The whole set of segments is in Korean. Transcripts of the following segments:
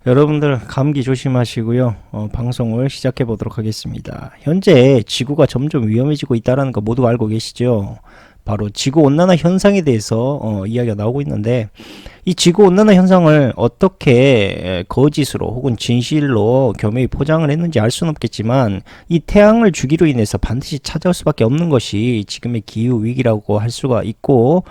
여러분들 감기 조심하시고요. 방송을 시작해 보도록 하겠습니다. 현재 지구가 점점 위험해지고 있다는 거 모두 알고 계시죠? 바로 지구온난화 현상에 대해서 이야기가 나오고 있는데, 이 지구온난화 현상을 어떻게 거짓으로 혹은 진실로 교묘히 포장을 했는지 알 수는 없겠지만, 이 태양을 주기로 인해서 반드시 찾아올 수밖에 없는 것이 지금의 기후위기라고 할 수가 있고,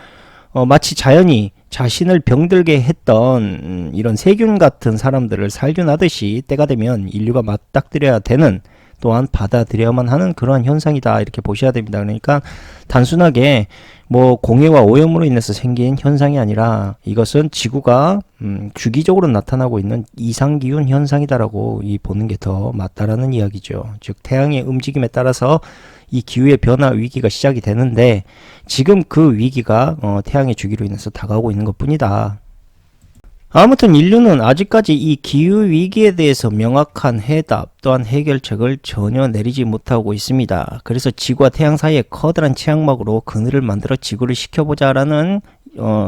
마치 자연이 자신을 병들게 했던 이런 세균 같은 사람들을 살균하듯이 때가 되면 인류가 맞닥뜨려야 되는, 또한 받아들여야만 하는 그러한 현상이다, 이렇게 보셔야 됩니다. 그러니까 단순하게 뭐 공해와 오염으로 인해서 생긴 현상이 아니라 이것은 지구가 주기적으로 나타나고 있는 이상기후 현상이다라고 보는 게 더 맞다라는 이야기죠. 즉 태양의 움직임에 따라서 이 기후의 변화 위기가 시작이 되는데, 지금 그 위기가 태양의 주기로 인해서 다가오고 있는 것뿐이다. 아무튼 인류는 아직까지 이 기후위기에 대해서 명확한 해답 또한 해결책을 전혀 내리지 못하고 있습니다. 그래서 지구와 태양 사이에 커다란 최악막으로 그늘을 만들어 지구를 식혀보자라는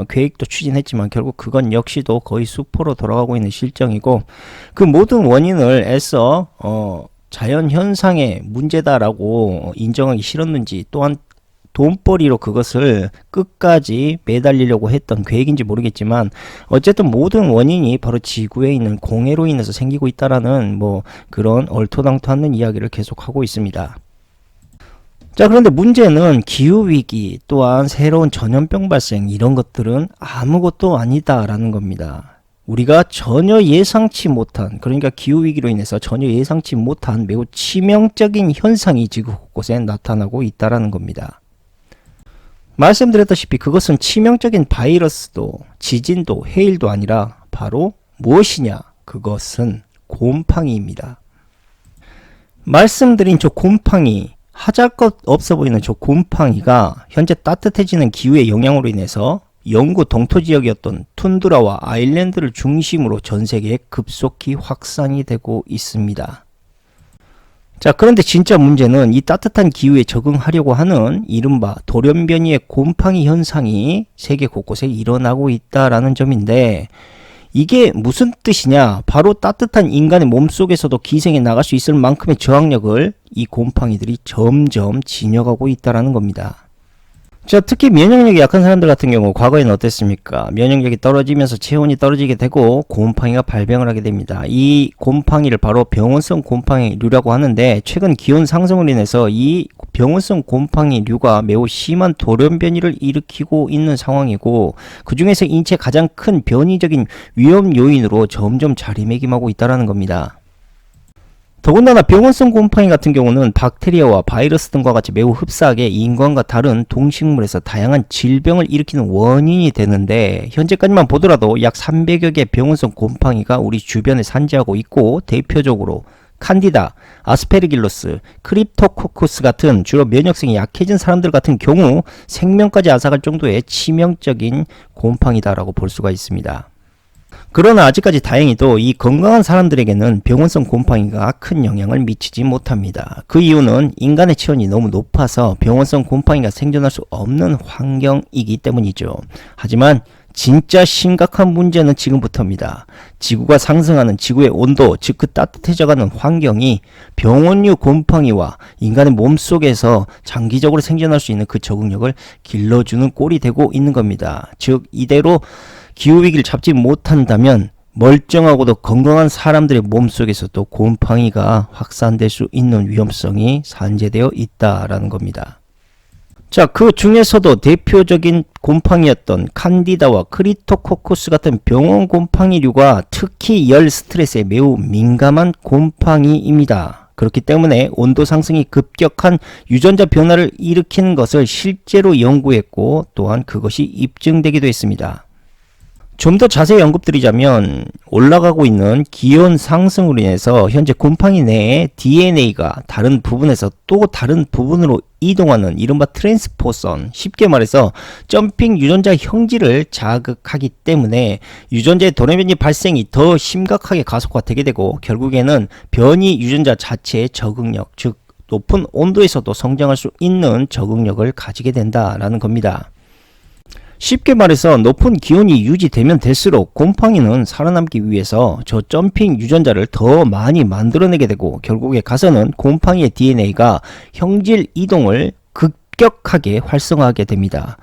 계획도 추진했지만 결국 그건 역시도 거의 수포로 돌아가고 있는 실정이고, 그 모든 원인을 애써 자연현상의 문제다라고 인정하기 싫었는지, 또한 돈벌이로 그것을 끝까지 매달리려고 했던 계획인지 모르겠지만, 어쨌든 모든 원인이 바로 지구에 있는 공해로 인해서 생기고 있다라는 그런 얼토당토않는 이야기를 계속하고 있습니다. 자, 그런데 문제는 기후위기 또한 새로운 전염병 발생, 이런 것들은 아무것도 아니다라는 겁니다. 우리가 전혀 예상치 못한, 그러니까 기후위기로 인해서 전혀 예상치 못한 매우 치명적인 현상이 지구 곳곳에 나타나고 있다라는 겁니다. 말씀드렸다시피 그것은 치명적인 바이러스도 지진도 해일도 아니라 바로 무엇이냐? 그것은 곰팡이입니다. 말씀드린 저 곰팡이, 하잘것 없어 보이는 저 곰팡이가 현재 따뜻해지는 기후의 영향으로 인해서 영구 동토 지역이었던 툰드라와 아일랜드를 중심으로 전 세계에 급속히 확산이 되고 있습니다. 자, 그런데 진짜 문제는 이 따뜻한 기후에 적응하려고 하는 이른바 돌연변이의 곰팡이 현상이 세계 곳곳에 일어나고 있다라는 점인데, 이게 무슨 뜻이냐? 바로 따뜻한 인간의 몸속에서도 기생해 나갈 수 있을 만큼의 저항력을 이 곰팡이들이 점점 지녀가고 있다라는 겁니다. 자, 특히 면역력이 약한 사람들 같은 경우 과거에는 어땠습니까? 면역력이 떨어지면서 체온이 떨어지게 되고 곰팡이가 발병을 하게 됩니다. 이 곰팡이를 바로 병원성 곰팡이류라고 하는데, 최근 기온 상승으로 인해서 이 병원성 곰팡이류가 매우 심한 돌연변이를 일으키고 있는 상황이고, 그 중에서 인체에 가장 큰 변이적인 위험 요인으로 점점 자리매김하고 있다는 겁니다. 더군다나 병원성 곰팡이 같은 경우는 박테리아와 바이러스 등과 같이 매우 흡사하게 인간과 다른 동식물에서 다양한 질병을 일으키는 원인이 되는데, 현재까지만 보더라도 약 300여 개의 병원성 곰팡이가 우리 주변에 산재하고 있고, 대표적으로 칸디다, 아스페르길로스, 크립토코쿠스 같은 주로 면역성이 약해진 사람들 같은 경우 생명까지 앗아갈 정도의 치명적인 곰팡이다라고 볼 수가 있습니다. 그러나 아직까지 다행히도 이 건강한 사람들에게는 병원성 곰팡이가 큰 영향을 미치지 못합니다. 그 이유는 인간의 체온이 너무 높아서 병원성 곰팡이가 생존할 수 없는 환경이기 때문이죠. 하지만 진짜 심각한 문제는 지금부터입니다. 지구가 상승하는 지구의 온도, 즉 그 따뜻해져가는 환경이 병원류 곰팡이와 인간의 몸속에서 장기적으로 생존할 수 있는 그 적응력을 길러주는 꼴이 되고 있는 겁니다. 즉 이대로 기후위기를 잡지 못한다면 멀쩡하고도 건강한 사람들의 몸속에서도 곰팡이가 확산될 수 있는 위험성이 산재되어 있다라는 겁니다. 자, 그 중에서도 대표적인 곰팡이였던 칸디다와 크립토코쿠스 같은 병원 곰팡이류가 특히 열 스트레스에 매우 민감한 곰팡이입니다. 그렇기 때문에 온도 상승이 급격한 유전자 변화를 일으키는 것을 실제로 연구했고, 또한 그것이 입증되기도 했습니다. 좀 더 자세히 언급드리자면, 올라가고 있는 기온 상승으로 인해서 현재 곰팡이 내에 DNA가 다른 부분에서 또 다른 부분으로 이동하는 이른바 트랜스포선, 쉽게 말해서 점핑 유전자 형질을 자극하기 때문에 유전자의 돌연변이 발생이 더 심각하게 가속화되게 되고, 결국에는 변이 유전자 자체의 적응력, 즉 높은 온도에서도 성장할 수 있는 적응력을 가지게 된다라는 겁니다. 쉽게 말해서 높은 기온이 유지되면 될수록 곰팡이는 살아남기 위해서 저 점핑 유전자를 더 많이 만들어내게 되고 결국에 가서는 곰팡이의 DNA가 형질 이동을 급격하게 활성화하게 됩니다.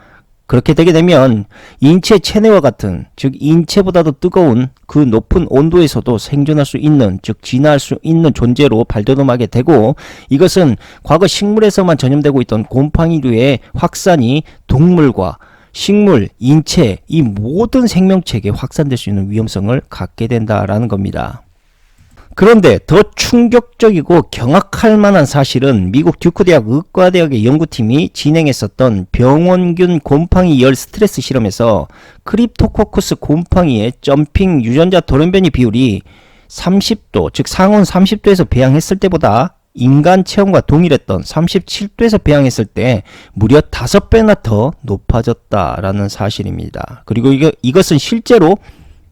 그렇게 되게 되면 인체 체내와 같은, 즉 인체보다도 뜨거운 그 높은 온도에서도 생존할 수 있는, 즉 진화할 수 있는 존재로 발돋움하게 되고, 이것은 과거 식물에서만 전염되고 있던 곰팡이류의 확산이 동물과 식물, 인체, 이 모든 생명체에게 확산될 수 있는 위험성을 갖게 된다라는 겁니다. 그런데 더 충격적이고 경악할 만한 사실은 미국 듀크 대학 의과대학의 연구팀이 진행했었던 병원균 곰팡이 열 스트레스 실험에서 크립토코커스 곰팡이의 점핑 유전자 돌연변이 비율이 30도, 즉 상온 30도에서 배양했을 때보다 인간 체온과 동일했던 37도에서 배양했을 때 무려 5배나 더 높아졌다라는 사실입니다. 그리고 이것은 실제로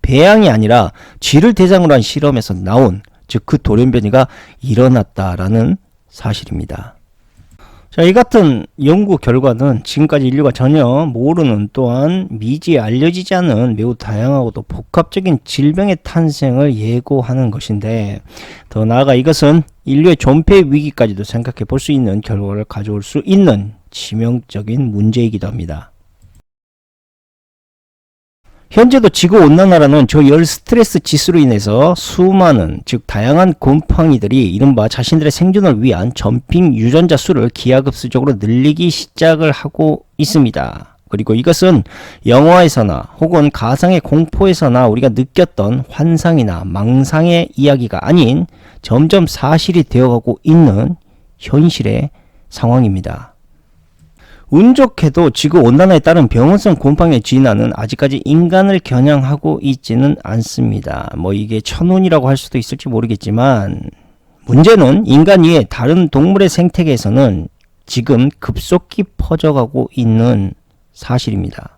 배양이 아니라 쥐를 대상으로 한 실험에서 나온, 즉 그 돌연변이가 일어났다라는 사실입니다. 자, 이 같은 연구 결과는 지금까지 인류가 전혀 모르는, 또한 미지에 알려지지 않은 매우 다양하고도 복합적인 질병의 탄생을 예고하는 것인데, 더 나아가 이것은 인류의 존폐 위기까지도 생각해 볼 수 있는 결과를 가져올 수 있는 치명적인 문제이기도 합니다. 현재도 지구온난화라는 저 열 스트레스 지수로 인해서 수많은, 즉 다양한 곰팡이들이 이른바 자신들의 생존을 위한 점핑 유전자 수를 기하급수적으로 늘리기 시작을 하고 있습니다. 그리고 이것은 영화에서나 혹은 가상의 공포에서나 우리가 느꼈던 환상이나 망상의 이야기가 아닌 점점 사실이 되어가고 있는 현실의 상황입니다. 운 좋게도 지구온난화에 따른 병원성 곰팡이의 진화는 아직까지 인간을 겨냥하고 있지는 않습니다. 이게 천운이라고 할 수도 있을지 모르겠지만, 문제는 인간 이외 다른 동물의 생태계에서는 지금 급속히 퍼져가고 있는 사실입니다.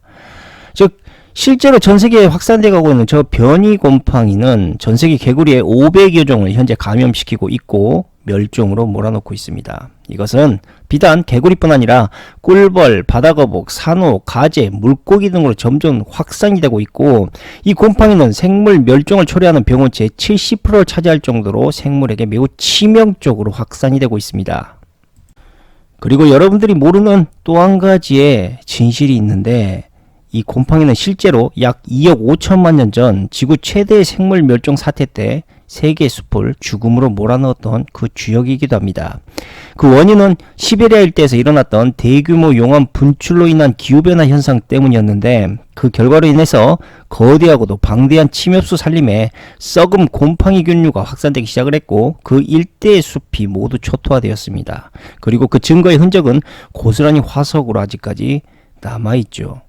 즉 실제로 전세계에 확산되어 가고 있는 저 변이 곰팡이는 전세계 개구리의 500여 종을 현재 감염시키고 있고 멸종으로 몰아넣고 있습니다. 이것은 비단 개구리뿐 아니라 꿀벌, 바다거북, 산호, 가재, 물고기 등으로 점점 확산이 되고 있고, 이 곰팡이는 생물 멸종을 초래하는 병원체의 70%를 차지할 정도로 생물에게 매우 치명적으로 확산이 되고 있습니다. 그리고 여러분들이 모르는 또 한 가지의 진실이 있는데, 이 곰팡이는 실제로 약 2억 5천만 년 전 지구 최대의 생물 멸종 사태 때 세계 숲을 죽음으로 몰아넣었던 그 주역이기도 합니다. 그 원인은 시베리아 일대에서 일어났던 대규모 용암 분출로 인한 기후변화 현상 때문이었는데, 그 결과로 인해서 거대하고도 방대한 침엽수 산림에 썩은 곰팡이균류가 확산되기 시작을 했고, 그 일대의 숲이 모두 초토화되었습니다. 그리고 그 증거의 흔적은 고스란히 화석으로 아직까지 남아있죠.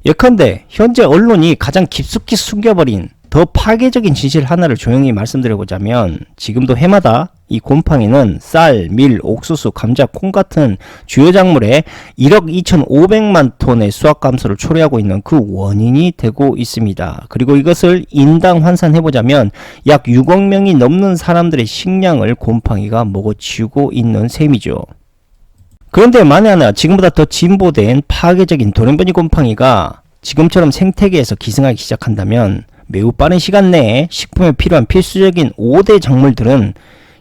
예컨대 현재 언론이 가장 깊숙이 숨겨버린 더 파괴적인 진실 하나를 조용히 말씀드려보자면, 지금도 해마다 이 곰팡이는 쌀, 밀, 옥수수, 감자, 콩 같은 주요 작물의 1억 2,500만 톤의 수확 감소를 초래하고 있는 그 원인이 되고 있습니다. 그리고 이것을 인당 환산해보자면 약 6억 명이 넘는 사람들의 식량을 곰팡이가 먹어치우고 있는 셈이죠. 그런데 만에 하나 지금보다 더 진보된 파괴적인 돌연변이 곰팡이가 지금처럼 생태계에서 기승하기 시작한다면 매우 빠른 시간 내에 식품에 필요한 필수적인 5대 작물들은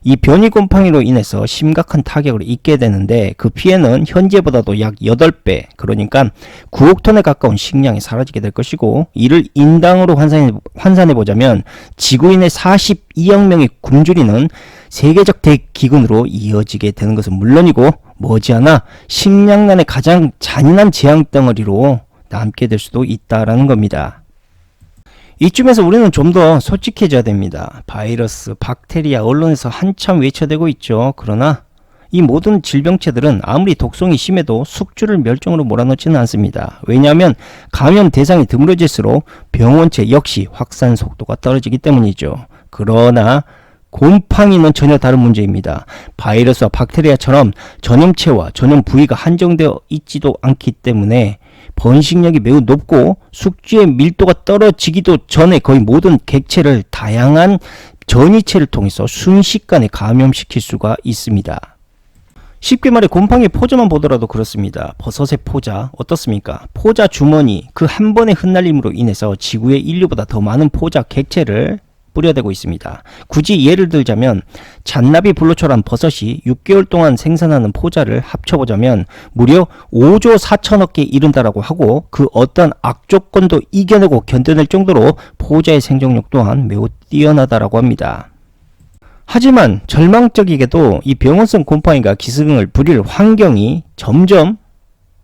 이 변이 곰팡이로 인해서 심각한 타격을 입게 되는데, 그 피해는 현재보다도 약 8배, 그러니까 9억 톤에 가까운 식량이 사라지게 될 것이고, 이를 인당으로 환산해보자면 지구인의 42억 명이 굶주리는 세계적 대기근으로 이어지게 되는 것은 물론이고, 머지않아 식량난의 가장 잔인한 재앙 덩어리로 남게 될 수도 있다라는 겁니다. 이쯤에서 우리는 좀 더 솔직해져야 됩니다. 바이러스, 박테리아, 언론에서 한참 외쳐대고 있죠. 그러나 이 모든 질병체들은 아무리 독성이 심해도 숙주를 멸종으로 몰아넣지는 않습니다. 왜냐하면 감염 대상이 드물어질수록 병원체 역시 확산 속도가 떨어지기 때문이죠. 그러나 곰팡이는 전혀 다른 문제입니다. 바이러스와 박테리아처럼 전염체와 전염 부위가 한정되어 있지도 않기 때문에 번식력이 매우 높고 숙주의 밀도가 떨어지기도 전에 거의 모든 객체를 다양한 전이체를 통해서 순식간에 감염시킬 수가 있습니다. 쉽게 말해 곰팡이 포자만 보더라도 그렇습니다. 버섯의 포자 어떻습니까? 포자 주머니 그 한 번의 흩날림으로 인해서 지구의 인류보다 더 많은 포자 객체를 뿌려대고 있습니다. 굳이 예를 들자면 잔나비 불로초란 버섯이 6개월 동안 생산하는 포자를 합쳐보자면 무려 5조 4천억 개 이른다라고 하고 그 어떤 악조건도 이겨내고 견뎌낼 정도로 포자의 생존력 또한 매우 뛰어나다라고 합니다. 하지만 절망적이게도 이 병원성 곰팡이가 기승을 부릴 환경이 점점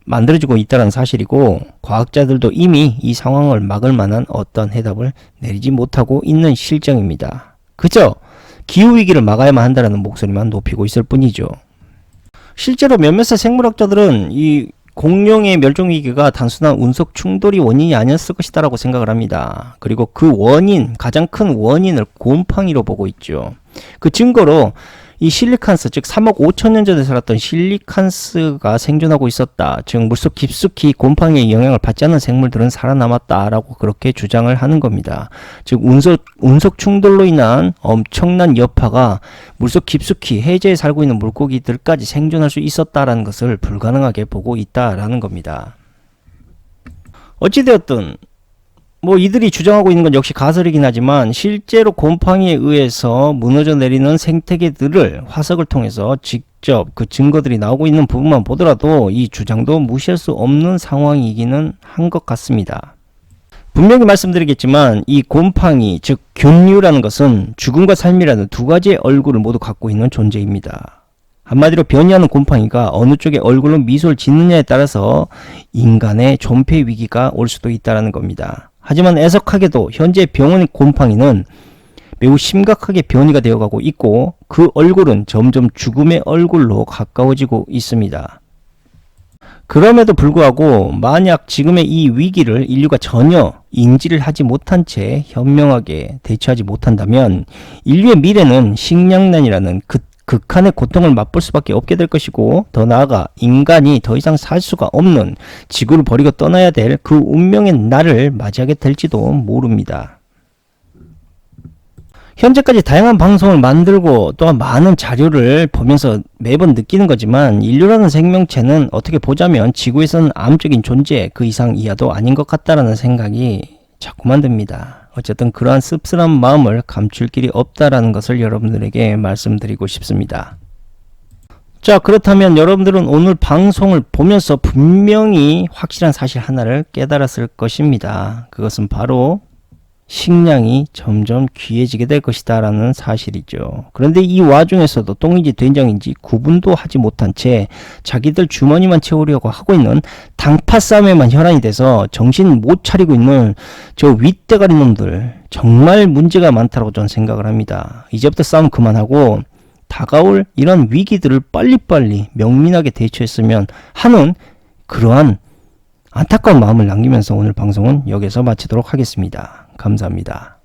만들어지고 있다는 사실이고 과학자들도 이미 이 상황을 막을 만한 어떤 해답을 내리지 못하고 있는 실정입니다. 그저 기후위기를 막아야만 한다는 목소리만 높이고 있을 뿐이죠. 실제로 몇몇의 생물학자들은 이 공룡의 멸종위기가 단순한 운석 충돌이 원인이 아니었을 것이다 라고 생각을 합니다. 그리고 그 원인, 가장 큰 원인을 곰팡이로 보고 있죠. 그 증거로 이 실리칸스, 즉 3억 5천 년 전에 살았던 실리칸스가 생존하고 있었다. 즉 물속 깊숙이 곰팡이의 영향을 받지 않는 생물들은 살아남았다라고 그렇게 주장을 하는 겁니다. 즉 운석 충돌로 인한 엄청난 여파가 물속 깊숙이 해저에 살고 있는 물고기들까지 생존할 수 있었다라는 것을 불가능하게 보고 있다라는 겁니다. 어찌되었든 이들이 주장하고 있는 건 역시 가설이긴 하지만 실제로 곰팡이에 의해서 무너져 내리는 생태계들을 화석을 통해서 직접 그 증거들이 나오고 있는 부분만 보더라도 이 주장도 무시할 수 없는 상황이기는 한 것 같습니다. 분명히 말씀드리겠지만 이 곰팡이, 즉 균류라는 것은 죽음과 삶이라는 두 가지의 얼굴을 모두 갖고 있는 존재입니다. 한마디로 변이하는 곰팡이가 어느 쪽에 얼굴로 미소를 짓느냐에 따라서 인간의 존폐 위기가 올 수도 있다는 겁니다. 하지만 애석하게도 현재 병원의 곰팡이는 매우 심각하게 변이가 되어가고 있고 그 얼굴은 점점 죽음의 얼굴로 가까워지고 있습니다. 그럼에도 불구하고 만약 지금의 이 위기를 인류가 전혀 인지를 하지 못한 채 현명하게 대처하지 못한다면 인류의 미래는 식량난이라는 극한의 고통을 맛볼 수밖에 없게 될 것이고 더 나아가 인간이 더 이상 살 수가 없는 지구를 버리고 떠나야 될 그 운명의 날을 맞이하게 될지도 모릅니다. 현재까지 다양한 방송을 만들고 또한 많은 자료를 보면서 매번 느끼는 거지만 인류라는 생명체는 어떻게 보자면 지구에서는 암적인 존재 그 이상 이하도 아닌 것 같다라는 생각이 자꾸만 듭니다. 어쨌든 그러한 씁쓸한 마음을 감출 길이 없다라는 것을 여러분들에게 말씀드리고 싶습니다. 자, 그렇다면 여러분들은 오늘 방송을 보면서 분명히 확실한 사실 하나를 깨달았을 것입니다. 그것은 바로 식량이 점점 귀해지게 될 것이다 라는 사실이죠. 그런데 이 와중에서도 똥인지 된장인지 구분도 하지 못한 채 자기들 주머니만 채우려고 하고 있는 당파 싸움에만 혈안이 돼서 정신 못 차리고 있는 저 윗대가리 놈들 정말 문제가 많다고 저는 생각을 합니다. 이제부터 싸움 그만하고 다가올 이런 위기들을 빨리빨리 명민하게 대처했으면 하는 그러한 안타까운 마음을 남기면서 오늘 방송은 여기서 마치도록 하겠습니다. 감사합니다.